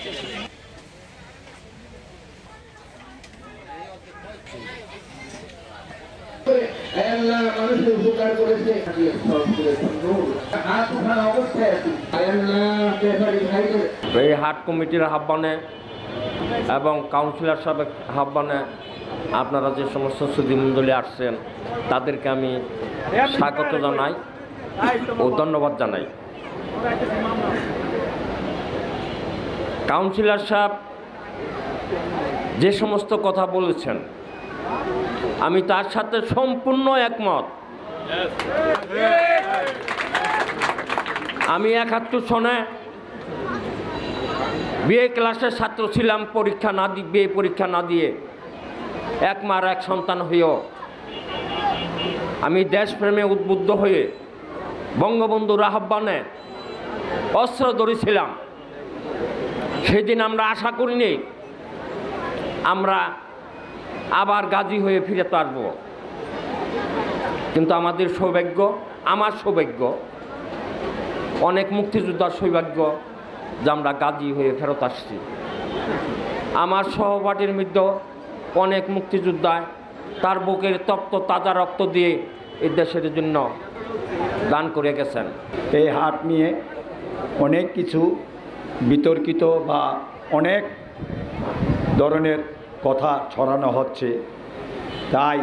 এই হাট কমিটির আহ্বানে এবং কাউন্সিলর সাহেবের আহ্বানে আপনারা যে সমস্ত সুধীমণ্ডলী আসছেন তাদেরকে আমি স্বাগত জানাই ও ধন্যবাদ জানাই। কাউন্সিলর সাহেব যে সমস্ত কথা বলেছেন আমি তার সাথে সম্পূর্ণ একমত। আমি 71 সনে বিএ ক্লাসের ছাত্র ছিলাম, বিএ পরীক্ষা না দিয়ে এক মার এক সন্তান হয়েও আমি দেশপ্রেমে উদ্বুদ্ধ হয়ে বঙ্গবন্ধুর আহ্বানে অস্ত্র ধরেছিলাম। সেদিন আমরা আশা করিনি আমরা আবার গাজী হয়ে ফিরে আসব, কিন্তু আমাদের সৌভাগ্য, আমার সৌভাগ্য, অনেক মুক্তিযোদ্ধার সৌভাগ্য যে আমরা গাজী হয়ে ফেরত আসছি। আমার সহপাঠীর মধ্যে অনেক মুক্তিযোদ্ধা তার বুকের তপ্ত তাজা রক্ত দিয়ে এই দেশের জন্য দান করে গেছেন। এই হাট নিয়ে অনেক কিছু বিতর্কিত বা অনেক ধরনের কথা ছড়ানো হচ্ছে, তাই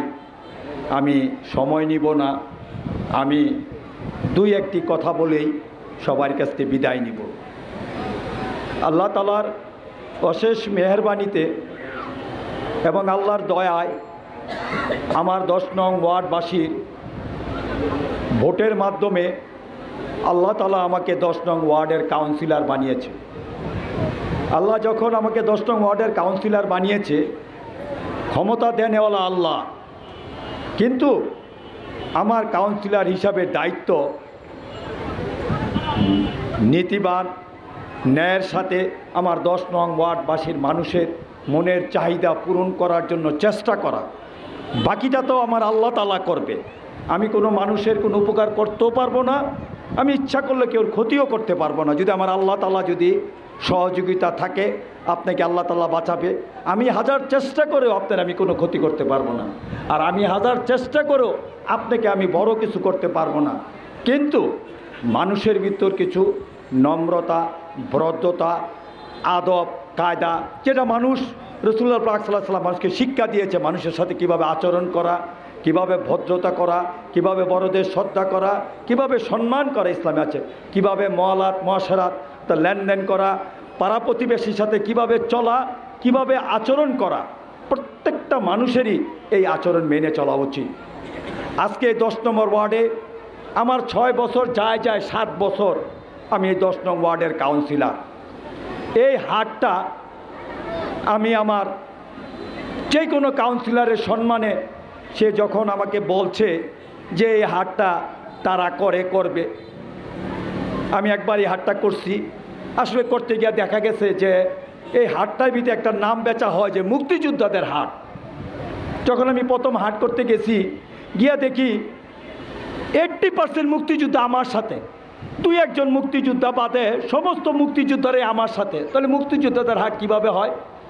আমি সময় নিব না। আমি দুই একটি কথা বলেই সবার কাছ থেকে বিদায় নিব। আল্লাহ তাআলার অশেষ মেহেরবানিতে এবং আল্লাহর দয়ায় আমার 10 নং ওয়ার্ডবাসীর ভোটের মাধ্যমে আল্লাহ তাআলা আমাকে 10 নং ওয়ার্ডের কাউন্সিলর বানিয়েছে। আল্লাহ যখন আমাকে 10 নং ওয়ার্ডের কাউন্সিলর বানিয়েছে, ক্ষমতা দেনেওয়ালা আল্লাহ, কিন্তু আমার কাউন্সিলর হিসাবে দায়িত্ব নীতিবান ন্যায়ের সাথে আমার 10 নং ওয়ার্ডবাসীর মানুষের মনের চাহিদা পূরণ করার জন্য চেষ্টা করা। বাকিটা তো আমার আল্লাহ তাআলা করবে। আমি কোনো মানুষের কোনো উপকার করতেও পারবো না, আমি ইচ্ছা করলে কেউ ক্ষতিও করতে পারবো না। যদি আমার আল্লাহ তাআলা যদি সহযোগিতা থাকে, আপনাকে আল্লাহ তাআলা বাঁচাবে। আমি হাজার চেষ্টা করেও আপনার আমি কোনো ক্ষতি করতে পারবো না, আর আমি হাজার চেষ্টা করেও আপনাকে আমি বড় কিছু করতে পারবো না। কিন্তু মানুষের ভিতর কিছু নম্রতা, ভদ্রতা, আদব কায়দা, যেটা মানুষ রাসূলুল্লাহ পাক সাল্লাল্লাহু আলাইহি ওয়াসাল্লাম মানুষকে শিক্ষা দিয়েছে, মানুষের সাথে কিভাবে আচরণ করা, কিভাবে ভদ্রতা করা, কিভাবে বড়দের শ্রদ্ধা করা, কিভাবে সম্মান করা ইসলামে আছে, কিভাবে মওয়ালাত মুআশারাত তা লেনদেন করা, পাড়া প্রতিবেশীর সাথে কিভাবে চলা, কিভাবে আচরণ করা, প্রত্যেকটা মানুষেরই এই আচরণ মেনে চলা উচিত। আজকে 10 নম্বর ওয়ার্ডে আমার 6 বছর যায় 7 বছর আমি এই 10 নং ওয়ার্ডের কাউন্সিলর। এই হাটটা আমি আমার যে কোনো কাউন্সিলরের সম্মানে, সে যখন আমাকে বলছে যে এই হাটটা তারা করবে, আমি একবার এই হাটটা করছি। আসলে করতে গিয়ে দেখা গেছে যে এই হাটটার ভিতরে একটা নাম বেচা হয় যে মুক্তিযোদ্ধাদের হাট। যখন আমি প্রথম হাট করতে গেছি, গিয়া দেখি 80% মুক্তিযোদ্ধা আমার সাথে, 2-1 জন মুক্তিযোদ্ধা বাদে সমস্ত মুক্তিযোদ্ধারাই আমার সাথে। তাহলে মুক্তিযোদ্ধাদের হাট কিভাবে হয়?